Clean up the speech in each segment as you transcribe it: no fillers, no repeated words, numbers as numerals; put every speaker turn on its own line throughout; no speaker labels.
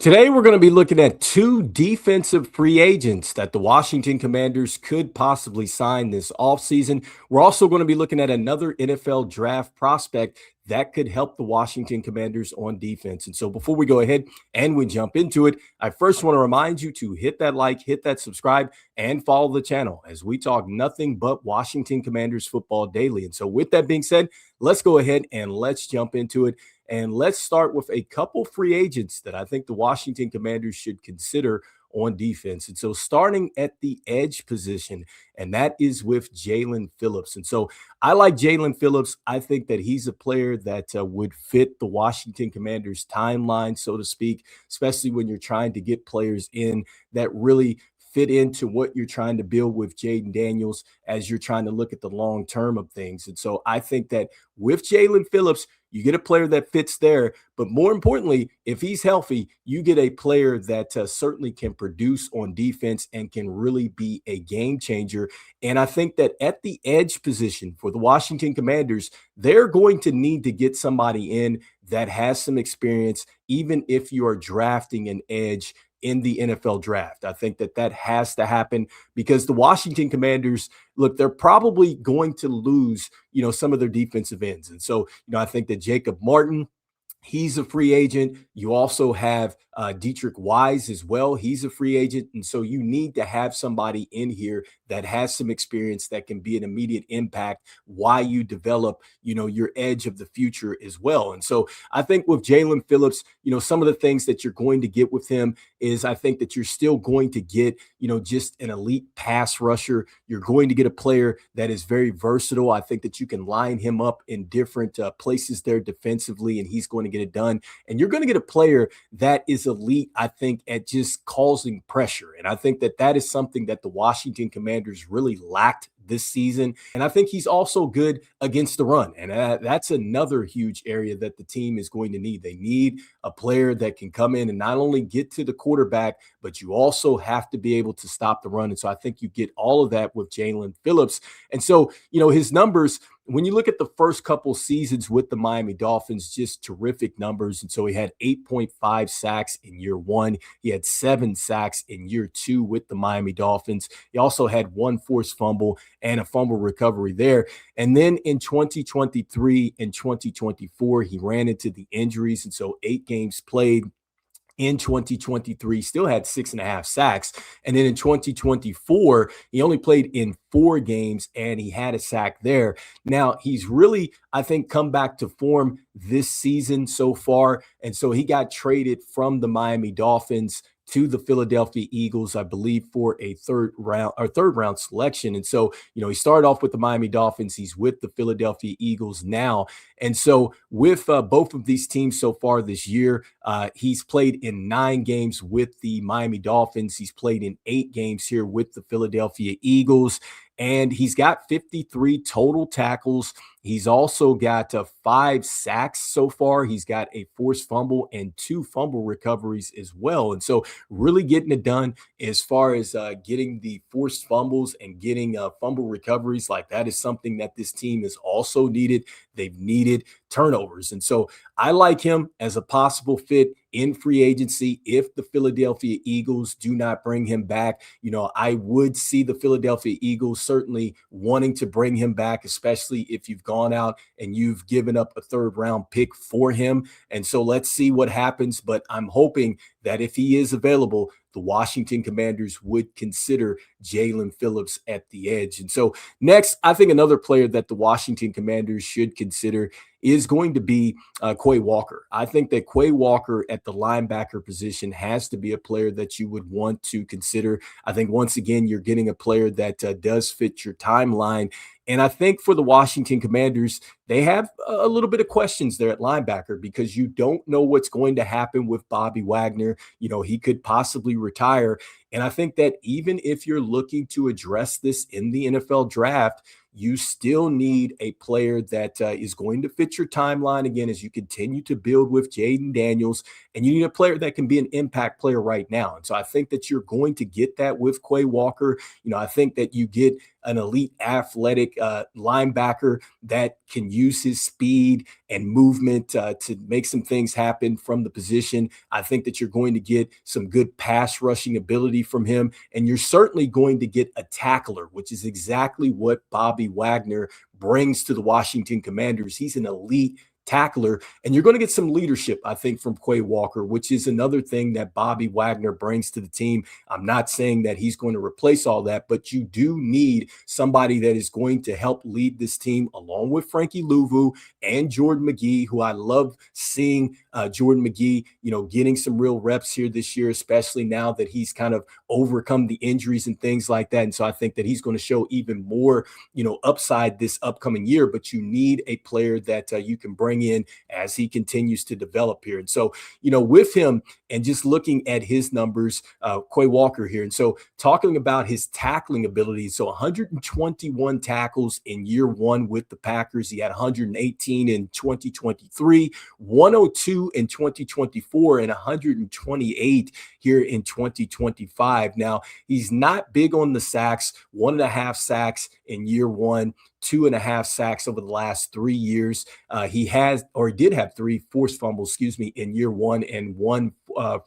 Today, we're going to be looking at two defensive free agents that the Washington Commanders could possibly sign this offseason. We're also going to be looking at another NFL draft prospect that could help the Washington Commanders on defense. And so before we go ahead and we jump into it, I first want to remind you to hit that like, hit that subscribe, and follow the channel as we talk nothing but Washington Commanders football daily. And so with that being said, let's go ahead and let's jump into it. And let's start with a couple free agents that I think the Washington Commanders should consider on defense. And so starting at the edge position, and that is with Jaelan Phillips. And so I like Jaelan Phillips. I think that he's a player that would fit the Washington Commanders timeline, so to speak, especially when you're trying to get players in that really fit into what you're trying to build with Jaden Daniels as you're trying to look at the long term of things. And so I think that with Jaelan Phillips, you get a player that fits there, but more importantly, if he's healthy, you get a player that certainly can produce on defense and can really be a game changer. And I think that at the edge position for the Washington Commanders, they're going to need to get somebody in that has some experience, even if you are drafting an edge in the NFL draft. I think that has to happen because the Washington Commanders, look, they're probably going to lose, some of their defensive ends. And so, I think that Jacob Martin, he's a free agent. You also have Dietrich Wise as well. He's a free agent. And so you need to have somebody in here that has some experience that can be an immediate impact while you develop, your edge of the future as well. And so I think with Jaelan Phillips, some of the things that you're going to get with him is I think that you're still going to get, just an elite pass rusher. You're going to get a player that is very versatile. I think that you can line him up in different places there defensively, and he's going to get it done. And you're going to get a player that is elite, I think, at just causing pressure. And I think that is something that the Washington Commanders really lacked this season. And I think he's also good against the run. And that's another huge area that the team is going to need. They need a player that can come in and not only get to the quarterback, but you also have to be able to stop the run. And so I think you get all of that with Jaelan Phillips. And so, his numbers, when you look at the first couple seasons with the Miami Dolphins, just terrific numbers. And so he had 8.5 sacks in year one. He had 7 sacks in year 2 with the Miami Dolphins. He also had 1 forced fumble and a fumble recovery there. And then in 2023 and 2024, he ran into the injuries. And so 8 games played. In 2023, still had 6.5 sacks. And then in 2024, he only played in 4 games and he had a sack there. Now, he's really, I think, come back to form this season so far. And so he got traded from the Miami Dolphins to the Philadelphia Eagles, I believe, for a third round selection. And so, he started off with the Miami Dolphins. He's with the Philadelphia Eagles now. And so with both of these teams so far this year, he's played in 9 games with the Miami Dolphins. He's played in 8 games here with the Philadelphia Eagles. And he's got 53 total tackles. He's also got 5 sacks so far. He's got a forced fumble and 2 fumble recoveries as well. And so really getting it done as far as getting the forced fumbles and getting fumble recoveries, like that is something that this team has also needed. They've needed turnovers. And so I like him as a possible fit in free agency. If the Philadelphia Eagles do not bring him back, I would see the Philadelphia Eagles certainly wanting to bring him back, especially if you've gone out and you've given up a 3rd round pick for him. And so let's see what happens. But I'm hoping that if he is available, the Washington Commanders would consider Jaelan Phillips at the edge. And so next, I think another player that the Washington Commanders should consider is going to be Quay Walker. I think that Quay Walker at the linebacker position has to be a player that you would want to consider. I think once again, you're getting a player that does fit your timeline. And I think for the Washington Commanders, they have a little bit of questions there at linebacker because you don't know what's going to happen with Bobby Wagner. He could possibly retire. And I think that even if you're looking to address this in the NFL draft, you still need a player that is going to fit your timeline again as you continue to build with Jaden Daniels, and you need a player that can be an impact player right now. And so I think that you're going to get that with Quay Walker. I think that you get an elite athletic linebacker that can use his speed and movement to make some things happen from the position. I think that you're going to get some good pass rushing ability from him, and you're certainly going to get a tackler, which is exactly what Bobby Wagner brings to the Washington Commanders. He's an elite tackler, and you're going to get some leadership, I think, from Quay Walker, which is another thing that Bobby Wagner brings to the team. I'm not saying that he's going to replace all that, but you do need somebody that is going to help lead this team along with Frankie Louvu and Jordan McGee, who I love seeing Jordan McGee, getting some real reps here this year, especially now that he's kind of overcome the injuries and things like that. And so I think that he's going to show even more, upside this upcoming year, but you need a player that you can bring in as he continues to develop here. And so, with him and just looking at his numbers, Quay Walker here. And so talking about his tackling ability, so 121 tackles in year one with the Packers. He had 118 in 2023, 102 in 2024, and 128 here in 2025. Now, he's not big on the sacks, 1.5 sacks in year one, 2.5 sacks over the last 3 years. He did have 3 forced fumbles, in year one, and 1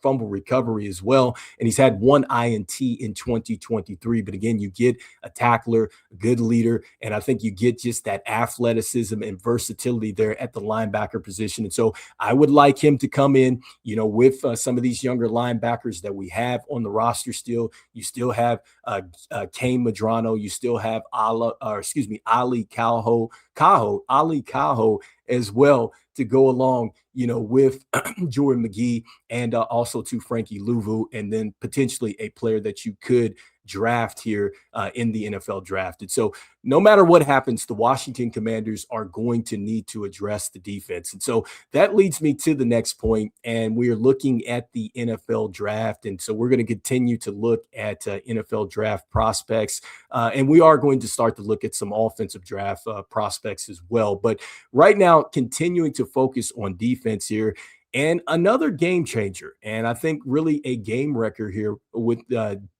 fumble recovery as well. And he's had 1 INT in 2023. But again, you get a tackler, a good leader, and I think you get just that athleticism and versatility there at the linebacker position. And so I would like him to come in, with some of these younger linebackers that we have on the roster still. You still have Kane Madrano. You still have Ali Cajo as well to go along, with Jordan McGee and also to Frankie Louvu, and then potentially a player that you could draft here in the NFL draft. And so no matter what happens, the Washington Commanders are going to need to address the defense. And so that leads me to the next point, and we are looking at the NFL draft. And so we're going to continue to look at NFL draft prospects, and we are going to start to look at some offensive draft prospects as well. But right now, continuing to focus on defense here. And another game changer, and I think really a game wrecker here with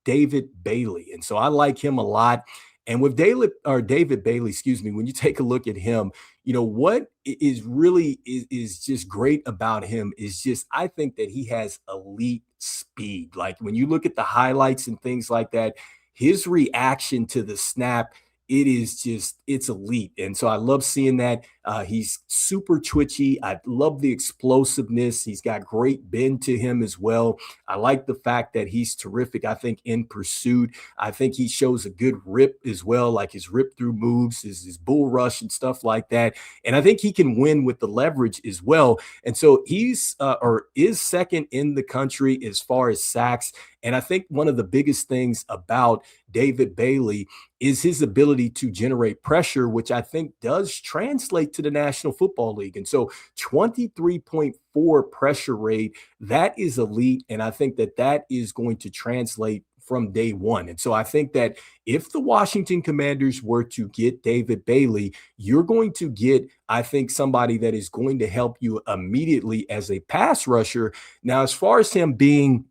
David Bailey. And so I like him a lot. And with David Bailey, when you take a look at him, what is really is just great about him is just, I think that he has elite speed. Like when you look at the highlights and things like that, his reaction to the snap, it's elite. And so I love seeing that. He's super twitchy. I love the explosiveness. He's got great bend to him as well. I like the fact that he's terrific, I think, in pursuit. I think he shows a good rip as well, like his rip through moves, his bull rush and stuff like that. And I think he can win with the leverage as well. And so he's is second in the country as far as sacks. And I think one of the biggest things about David Bailey is his ability to generate pressure, which I think does translate to the National Football League. And so 23.4 pressure rate, that is elite. And I think that is going to translate from day one. And so I think that if the Washington Commanders were to get David Bailey, you're going to get, I think, somebody that is going to help you immediately as a pass rusher. Now, as far as him being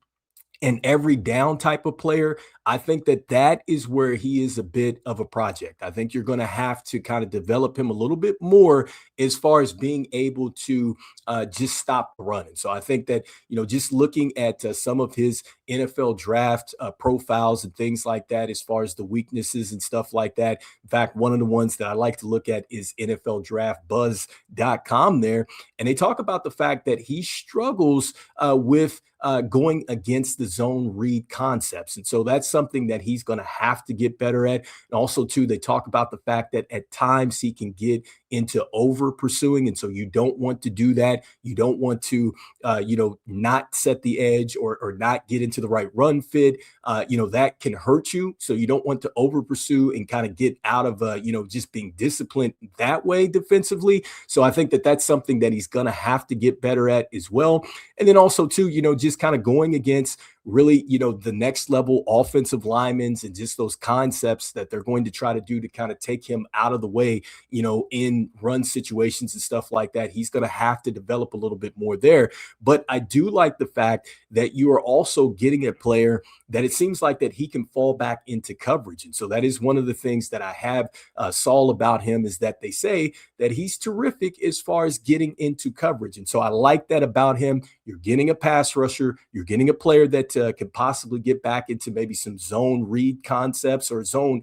an every down type of player, I think that is where he is a bit of a project. I think you're going to have to kind of develop him a little bit more as far as being able to just stop the run. And so I think that, just looking at some of his NFL draft profiles and things like that, as far as the weaknesses and stuff like that. In fact, one of the ones that I like to look at is NFLDraftBuzz.com there. And they talk about the fact that he struggles with going against the zone read concepts. And so that's something that he's going to have to get better at. And also, too, they talk about the fact that at times he can get into over pursuing. And so you don't want to do that. You don't want to, not set the edge or not get into the right run fit. That can hurt you. So you don't want to over pursue and kind of get out of, just being disciplined that way defensively. So I think that that's something that he's going to have to get better at as well. And then also, too, just kind of going against really, the next level offensive linemen and just those concepts that they're going to try to do to kind of take him out of the way, in in run situations and stuff like that. He's going to have to develop a little bit more there. But I do like the fact that you are also getting a player that it seems like that he can fall back into coverage. And so that is one of the things that I have saw about him, is that they say that he's terrific as far as getting into coverage. And so I like that about him. You're getting a pass rusher. You're getting a player that could possibly get back into maybe some zone read concepts or zone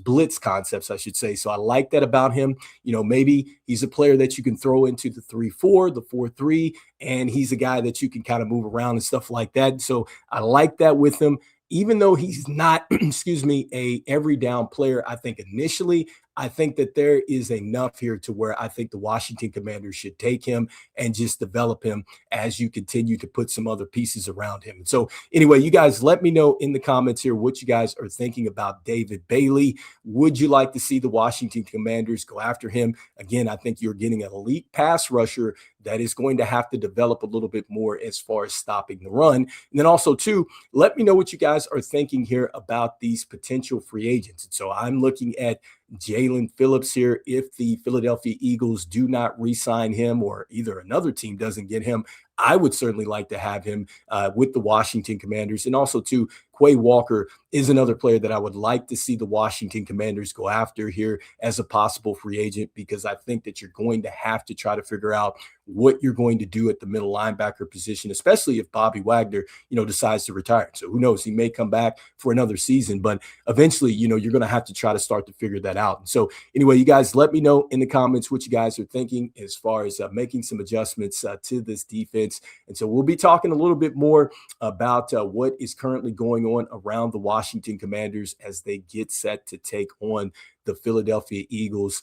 blitz concepts, I should say. So I like that about him. Maybe he's a player that you can throw into the 3-4, the 4-3, and he's a guy that you can kind of move around and stuff like that. So I like that with him. Even though he's not, excuse me, a every down player, I think initially, I think that there is enough here to where I think the Washington Commanders should take him and just develop him as you continue to put some other pieces around him. And so anyway, you guys let me know in the comments here what you guys are thinking about David Bailey. Would you like to see the Washington Commanders go after him? Again, I think you're getting an elite pass rusher that is going to have to develop a little bit more as far as stopping the run. And then also, too, let me know what you guys are thinking here about these potential free agents. And so I'm looking at Jaelan Phillips here. If the Philadelphia Eagles do not re-sign him, or either another team doesn't get him, I would certainly like to have him with the Washington Commanders. And also, too, Quay Walker is another player that I would like to see the Washington Commanders go after here as a possible free agent, because I think that you're going to have to try to figure out what you're going to do at the middle linebacker position, especially if Bobby Wagner, decides to retire. So who knows? He may come back for another season, but eventually, you're going to have to try to start to figure that out. And so anyway, you guys let me know in the comments what you guys are thinking as far as making some adjustments to this defense. And so we'll be talking a little bit more about what is currently going on around the Washington Commanders as they get set to take on the Philadelphia Eagles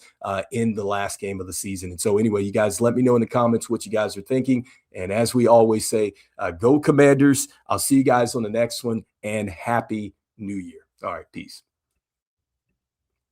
in the last game of the season. And so anyway, you guys let me know in the comments what you guys are thinking. And as we always say, go Commanders. I'll see you guys on the next one, and Happy New Year. All right, peace.